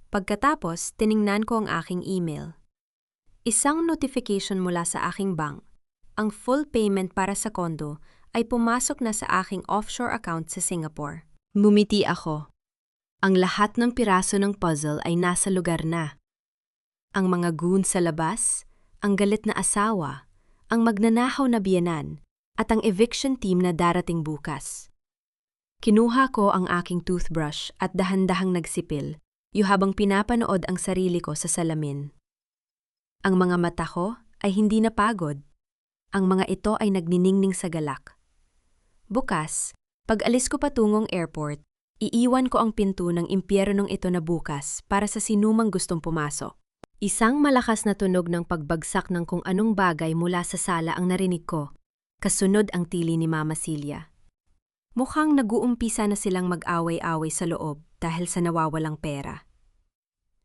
Speaker 1: Pagkatapos, tiningnan ko ang aking email. Isang notification mula sa aking bank. Ang full payment para sa kondo ay pumasok na sa aking offshore account sa Singapore. Ngumiti ako. Ang lahat ng piraso ng puzzle ay nasa lugar na. Ang mga goons sa labas, ang galit na asawa, ang magnanahaw na biyenan, at ang eviction team na darating bukas. Kinuha ko ang aking toothbrush at dahan-dahang nagsipil, habang pinapanood ang sarili ko sa salamin. Ang mga mata ko ay hindi napagod. Ang mga ito ay nagniningning sa galak. Bukas, pag alis ko patungong airport, iiwan ko ang pinto ng impyernong ito na bukas para sa sinumang gustong pumasok. Isang malakas na tunog ng pagbagsak ng kung anong bagay mula sa sala ang narinig ko. Kasunod ang tili ni Mama Celia. Mukhang nag-uumpisa na silang mag-away-away sa loob dahil sa nawawalang pera.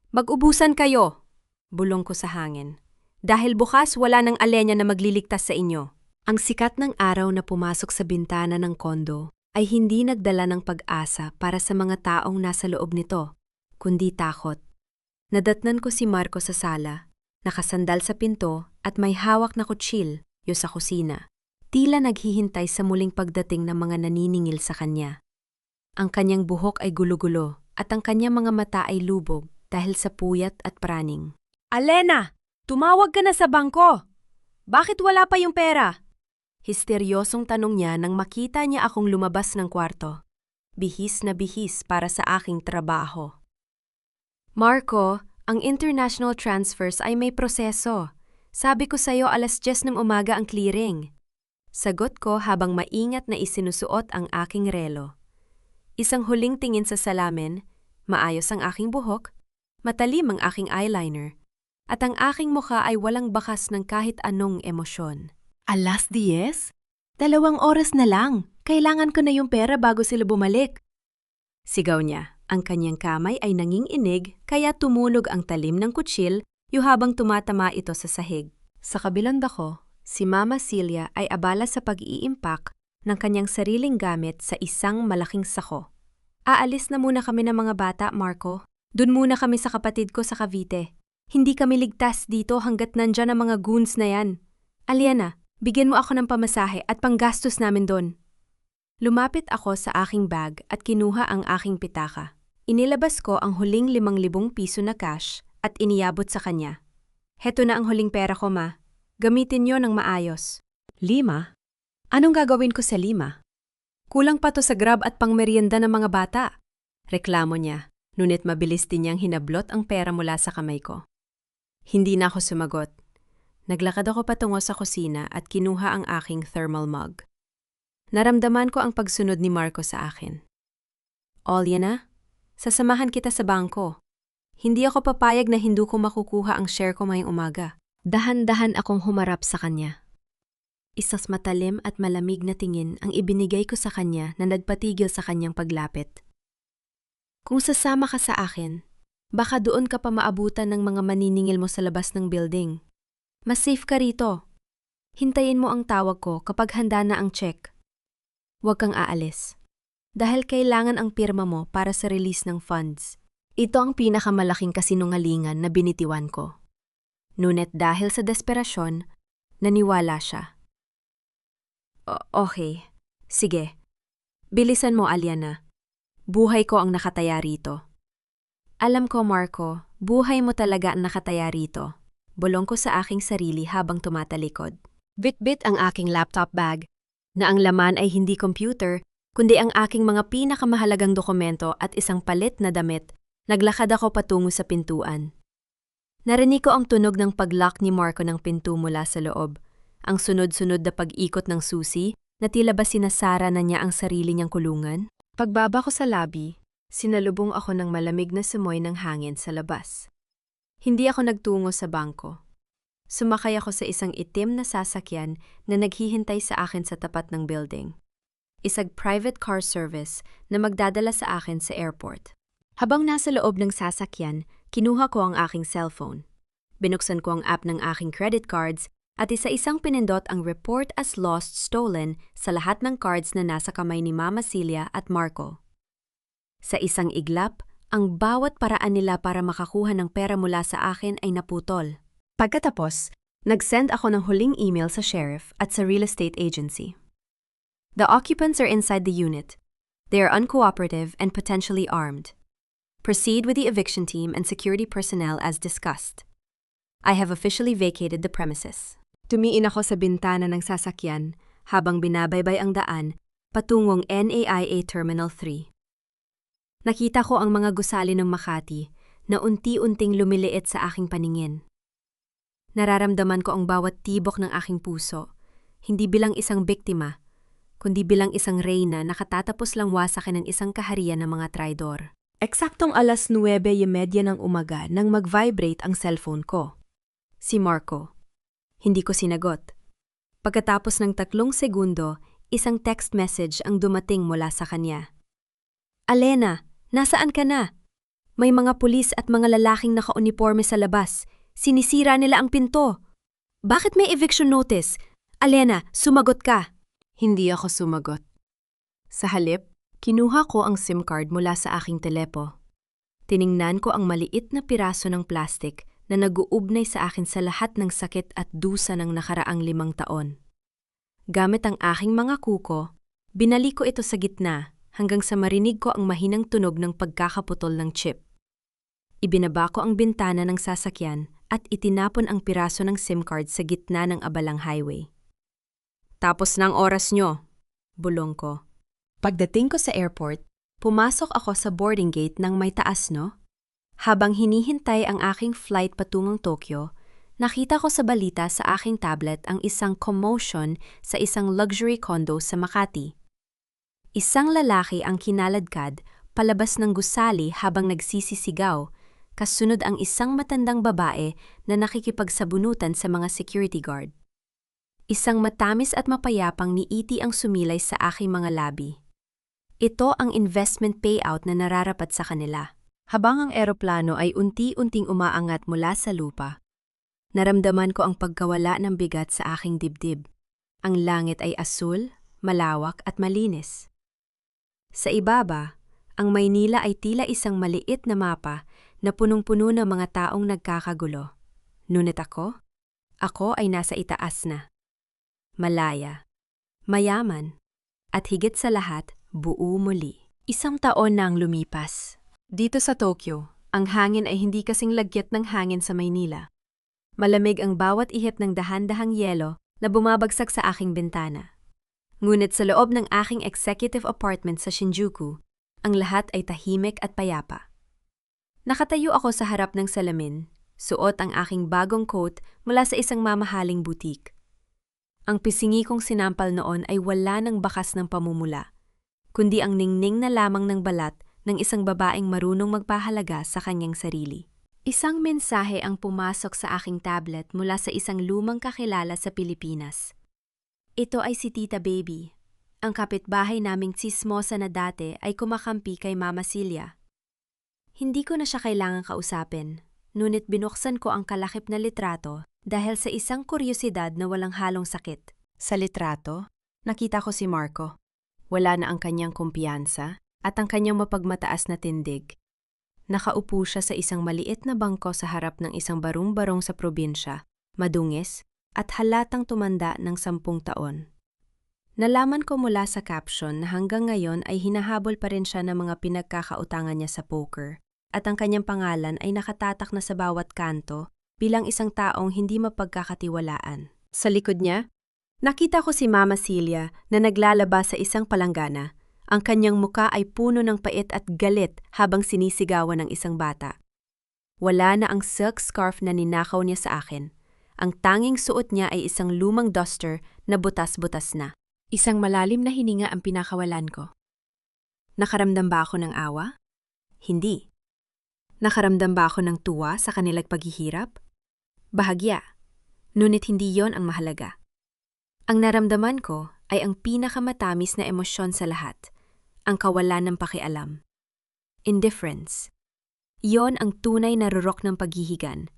Speaker 1: Mag-ubusan kayo! Bulong ko sa hangin. Dahil bukas wala ng alenya na magliligtas sa inyo. Ang sikat ng araw na pumasok sa bintana ng kondo ay hindi nagdala ng pag-asa para sa mga taong nasa loob nito, kundi takot. Nadatnan ko si Marco sa sala, nakasandal sa pinto at may hawak na kutsil sa kusina. Tila naghihintay sa muling pagdating ng mga naniningil sa kanya. Ang kanyang buhok ay gulo-gulo at ang kanyang mga mata ay lubog dahil sa puyat at praning. Alena! Tumawag ka na sa bangko! Bakit wala pa yung pera? Histeryosong tanong niya nang makita niya akong lumabas ng kwarto. Bihis na bihis para sa aking trabaho. Marco, ang international transfers ay may proseso. Sabi ko sa'yo 10:00 ng umaga ang clearing. Sagot ko habang maingat na isinusuot ang aking relo. Isang huling tingin sa salamin, maayos ang aking buhok, matalim ang aking eyeliner, at ang aking mukha ay walang bakas ng kahit anong emosyon. 10:00? 2 oras na lang. Kailangan ko na yung pera bago sila bumalik. Sigaw niya. Ang kanyang kamay ay nanginginig kaya tumunog ang talim ng kutsil habang tumatama ito sa sahig. Sa kabilang dako, si Mama Celia ay abala sa pag-iimpak ng kanyang sariling gamit sa isang malaking sako. Aalis na muna kami ng mga bata, Marco. Dun muna kami sa kapatid ko sa Cavite. Hindi kami ligtas dito hanggat nandyan ang mga goons na yan. Aliana, bigyan mo ako ng pamasahe at panggastos namin doon. Lumapit ako sa aking bag at kinuha ang aking pitaka. Inilabas ko ang huling 5,000 piso na cash at iniyabot sa kanya. Heto na ang huling pera ko, Ma. Gamitin niyo ng maayos. 5? Anong gagawin ko sa 5? Kulang pa to sa grab at pangmerienda ng mga bata. Reklamo niya, ngunit mabilis din niyang hinablot ang pera mula sa kamay ko. Hindi na ako sumagot. Naglakad ako patungo sa kusina at kinuha ang aking thermal mug. Naramdaman ko ang pagsunod ni Marco sa akin. Olyana, sasamahan kita sa bangko. Hindi ako papayag na hindi ko makukuha ang share ko ngayong umaga. Dahan-dahan akong humarap sa kanya. Isas matalim at malamig na tingin ang ibinigay ko sa kanya na nagpatigil sa kanyang paglapit. Kung sasama ka sa akin, baka doon ka pa maabutan ng mga maniningil mo sa labas ng building. Mas safe ka rito. Hintayin mo ang tawag ko kapag handa na ang check. Huwag kang aalis. Dahil kailangan ang pirma mo para sa release ng funds. Ito ang pinakamalaking kasinungalingan na binitiwan ko. Ngunit dahil sa desperasyon, naniwala siya. Okay. Sige. Bilisan mo, Aliana. Buhay ko ang nakataya rito. Alam ko, Marco, buhay mo talaga ang nakataya rito. Bulong ko sa aking sarili habang tumatalikod. Bit-bit ang aking laptop bag, na ang laman ay hindi computer, kundi ang aking mga pinakamahalagang dokumento at isang palit na damit. Naglakad ako patungo sa pintuan. Narinig ko ang tunog ng pag-lock ni Marco ng pinto mula sa loob. Ang sunod-sunod na pag-ikot ng susi na tila ba sinasara na niya ang sarili niyang kulungan. Pagbaba ko sa lobby, Sinalubong ako ng malamig na simoy ng hangin sa labas. Hindi ako nagtungo sa bangko. Sumakay ako sa isang itim na sasakyan na naghihintay sa akin sa tapat ng building. Isang private car service na magdadala sa akin sa airport. Habang nasa loob ng sasakyan, kinuha ko ang aking cellphone. Binuksan ko ang app ng aking credit cards at isa-isang pinindot ang report as lost stolen sa lahat ng cards na nasa kamay ni Mama Celia at Marco. Sa isang iglap, ang bawat paraan nila para makakuha ng pera mula sa akin ay naputol. Pagkatapos, nag-send ako ng huling email sa sheriff at sa real estate agency. The occupants are inside the unit. They are uncooperative and potentially armed. Proceed with the eviction team and security personnel as discussed. I have officially vacated the premises. Tumiin ako sa bintana ng sasakyan habang binabaybay ang daan patungong NAIA Terminal 3. Nakita ko ang mga gusali ng Makati na unti-unting lumiliit sa aking paningin. Nararamdaman ko ang bawat tibok ng aking puso, hindi bilang isang biktima, kundi bilang isang reyna na katatapos lang wasakin ng isang kaharian ng mga traidor. Eksaktong alas 9:30 ng umaga nang mag-vibrate ang cellphone ko. Si Marco. Hindi ko sinagot. Pagkatapos ng 3 segundo, isang text message ang dumating mula sa kanya. Alena, nasaan ka na? May mga pulis at mga lalaking naka-uniforme sa labas. Sinisira nila ang pinto. Bakit may eviction notice? Alena, sumagot ka. Hindi ako sumagot. Sa halip, kinuha ko ang SIM card mula sa aking telepo. Tiningnan ko ang maliit na piraso ng plastik na nag-uugnay sa akin sa lahat ng sakit at dusa ng nakaraang 5 taon. Gamit ang aking mga kuko, binalik ko ito sa gitna hanggang sa marinig ko ang mahinang tunog ng pagkakaputol ng chip. Ibinaba ko ang bintana ng sasakyan at itinapon ang piraso ng SIM card sa gitna ng abalang highway. Tapos na ang oras nyo, bulong ko. Pagdating ko sa airport, pumasok ako sa boarding gate ng may taas, no? Habang hinihintay ang aking flight patungong Tokyo, nakita ko sa balita sa aking tablet ang isang commotion sa isang luxury condo sa Makati. Isang lalaki ang kinaladkad palabas ng gusali habang nagsisisigaw, kasunod ang isang matandang babae na nakikipagsabunutan sa mga security guard. Isang matamis at mapayapang niiti ang sumilay sa aking mga labi. Ito ang investment payout na nararapat sa kanila. Habang ang eroplano ay unti-unting umaangat mula sa lupa, naramdaman ko ang pagkawala ng bigat sa aking dibdib. Ang langit ay asul, malawak at malinis. Sa ibaba, ang Maynila ay tila isang maliit na mapa na punong-puno ng mga taong nagkakagulo. Ngunit ako ay nasa itaas na. Malaya, mayaman, at higit sa lahat, buo muli. 1 taon na ang lumipas. Dito sa Tokyo, ang hangin ay hindi kasing lagyat ng hangin sa Maynila. Malamig ang bawat ihip ng dahan-dahang yelo na bumabagsak sa aking bintana. Ngunit sa loob ng aking executive apartment sa Shinjuku, ang lahat ay tahimik at payapa. Nakatayo ako sa harap ng salamin, suot ang aking bagong coat mula sa isang mamahaling butik. Ang pisingi kong sinampal noon ay wala ng bakas ng pamumula, kundi ang ningning na lamang ng balat ng isang babaeng marunong magpahalaga sa kanyang sarili. Isang mensahe ang pumasok sa aking tablet mula sa isang lumang kakilala sa Pilipinas. Ito ay si Tita Baby. Ang kapitbahay naming tsismosa na dati ay kumakampi kay Mama Celia. Hindi ko na siya kailangang kausapin, ngunit binuksan ko ang kalakip na litrato dahil sa isang kuryosidad na walang halong sakit. Sa litrato, nakita ko si Marco. Wala na ang kanyang kumpiyansa at ang kanyang mapagmataas na tindig. Nakaupo siya sa isang maliit na bangko sa harap ng isang barong-barong sa probinsya, madungis at halatang tumanda ng 10 taon. Nalaman ko mula sa caption na hanggang ngayon ay hinahabol pa rin siya ng mga pinagkakautangan niya sa poker at ang kanyang pangalan ay nakatatak na sa bawat kanto bilang isang taong hindi mapagkakatiwalaan. Sa likod niya, nakita ko si Mama Celia na naglalaba sa isang palanggana. Ang kanyang muka ay puno ng pait at galit habang sinisigawan ng isang bata. Wala na ang silk scarf na ninakaw niya sa akin. Ang tanging suot niya ay isang lumang duster na butas-butas na. Isang malalim na hininga ang pinakawalan ko. Nakaramdam ba ako ng awa? Hindi. Nakaramdam ba ako ng tuwa sa kanilang paghihirap? Bahagya. Ngunit hindi yon ang mahalaga. Ang naramdaman ko ay ang pinakamatamis na emosyon sa lahat, ang kawalan ng pakialam. Indifference. Yon ang tunay na rurok ng paghihigan.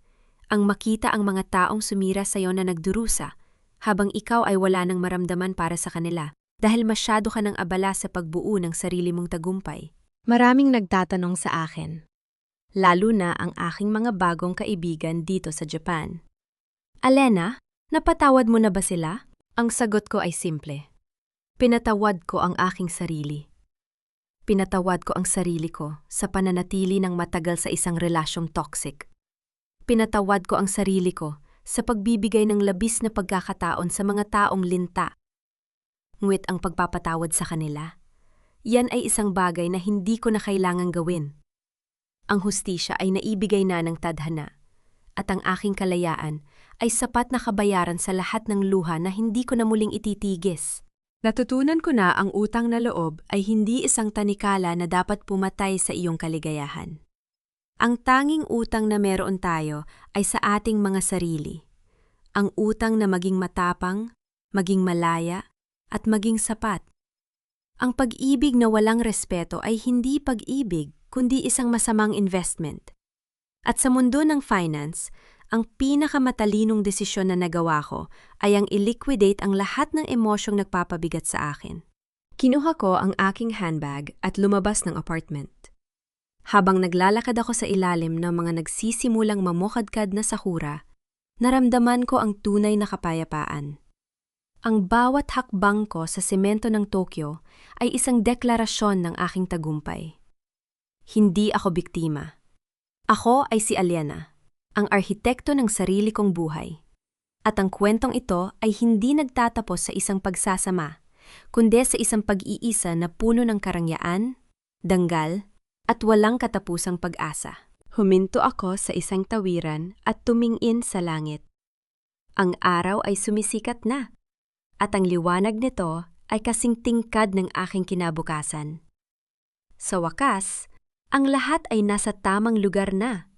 Speaker 1: Ang makita ang mga taong sumira sa iyo na nagdurusa, habang ikaw ay wala nang maramdaman para sa kanila dahil masyado ka nang abala sa pagbuo ng sarili mong tagumpay. Maraming nagtatanong sa akin, lalo na ang aking mga bagong kaibigan dito sa Japan. Alena, napatawad mo na ba sila? Ang sagot ko ay simple. Pinatawad ko ang aking sarili. Pinatawad ko ang sarili ko sa pananatili ng matagal sa isang relasyong toxic. Pinatawad ko ang sarili ko sa pagbibigay ng labis na pagkakataon sa mga taong linta. Ngunit ang pagpapatawad sa kanila, yan ay isang bagay na hindi ko na kailangang gawin. Ang hustisya ay naibigay na ng tadhana, at ang aking kalayaan ay sapat na kabayaran sa lahat ng luha na hindi ko na muling ititigis. Natutunan ko na ang utang na loob ay hindi isang tanikala na dapat pumatay sa iyong kaligayahan. Ang tanging utang na meron tayo ay sa ating mga sarili. Ang utang na maging matapang, maging malaya, at maging sapat. Ang pag-ibig na walang respeto ay hindi pag-ibig, kundi isang masamang investment. At sa mundo ng finance, ang pinakamatalinong desisyon na nagawa ko ay ang i-liquidate ang lahat ng emosyong nagpapabigat sa akin. Kinuha ko ang aking handbag at lumabas ng apartment. Habang naglalakad ako sa ilalim ng mga nagsisimulang mamukadkad na sakura, naramdaman ko ang tunay na kapayapaan. Ang bawat hakbang ko sa semento ng Tokyo ay isang deklarasyon ng aking tagumpay. Hindi ako biktima. Ako ay si Alena, ang arhitekto ng sarili kong buhay. At ang kwentong ito ay hindi nagtatapos sa isang pagsasama, kundi sa isang pag-iisa na puno ng karangyaan, danggal, at walang katapusang pag-asa. Huminto ako sa isang tawiran at tumingin sa langit. Ang araw ay sumisikat na, at ang liwanag nito ay kasing tingkad ng aking kinabukasan. Sa wakas, ang lahat ay nasa tamang lugar na.